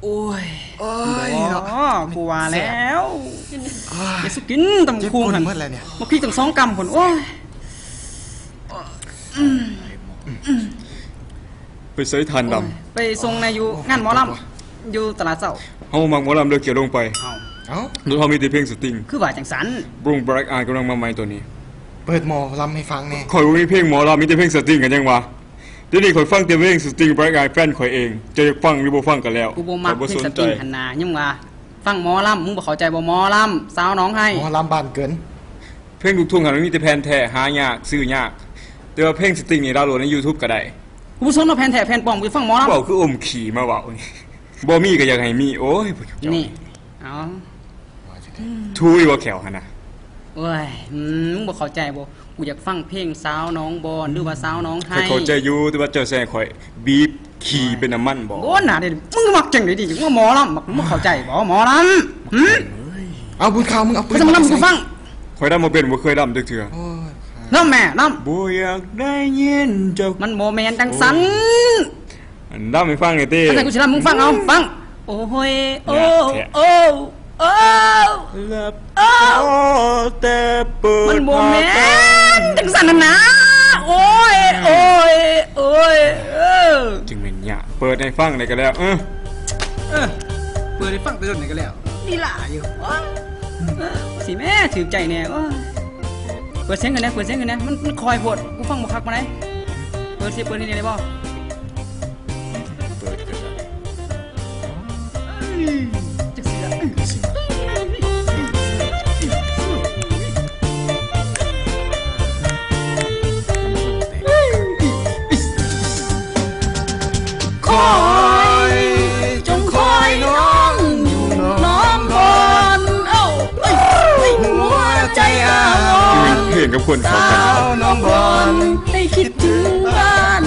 โอ้ยโอ้ยกูว่าแล้วอย่าสุกินตำคูงหันมาขี้ตั้ง2 กำคนโอ้ยไปใส่ทานดำไปส่งในอยู่งานหมอลำอยู่ตลาดเช้าเฮามักหมอลำเลือกเกี่ยวลงไปโดยเฮามีแต่เพลงสตริงคือว่าจังสันบรูงแบล็กอายกำลังมาใหม่ตัวนี้เปิดหมอลำให้ฟังแน่ข่อยมีเพลงหมอลำมีแต่เพลงสตริงกันยังวะเดี๋ยวนี้ข่อยฟังแต่เพลงสตริงแบล็กอายแฟนข่อยเองจะฟังหรือบ่ฟังกันแล้วกูบ่มักเพลงสตริงหันหน้ายังว่าฟังหมอลำมึงบ่เข้าใจบ่หมอลำสาวน้องให้หมอลำบ้านเกินเพลงลูกทุ่งหันมีแต่แผ่นแท้หายากซื้อยากแต่ว่าเพลงสตริงนี่ดาวน์โหลดใน YouTube ก็ได้กูบ่สนว่าแผ่นแท้แผ่นปลอมกูฟังหมอลำเว้าคืออมขี่มาเว้าบ่มีก็อยากให้มีโอ้ยนี่เอาทุยบ่แขวหั่นน่ะโอ้ยมึงบ่เข้าใจบ่กูอยากฟังเพลงสาวน้องบอนหรือว่าสาวน้องให้เข้าใจอยู่แต่ว่าเจ้าแซ่ข่อยบีบขี่เป็นน้ำมันบ่โอ้น่ะเด้มึงมักจังได๋ดิว่าหมอลำมึงบ่เข้าใจบ่หมอลำเอาบุญข่าวมึงเอาปืนมาลำกูฟังข่อยดำบ่เป็นบ่เคยดำจักเทื่อน้ำแม่น้ำบ่อยากได้ยินเจ้ามันบ่แม่นจังสันดำให้ฟังหน่อยติแต่กูสิลำมึงฟังเอาฟังโอ้ยโอ้โอ้โอ้ลับโอ้แต่เปิดมันบ่แม่นจังสันน่ะนะโอ้ยโอ้ยโอ้ยจึงแม่นยะเปิดให้ฟังได้ก็แล้วเปิดให้ฟังตื่นได้ก็แล้วนี่ล่ะอยู่สิแม่ถือใจแน่เปิดเสียงกันนะเปิดเสียงกันนะมันคอยโพดกูฟังบ่คักมาไหนเปิดนี่ได้บ่เปิดกันจังสิล่ะคอยจงคอยน้องอยู่น้องบนหัวใจอาวรเพลงกับคนเขากันน้องบนให้คิดถึงบ้าน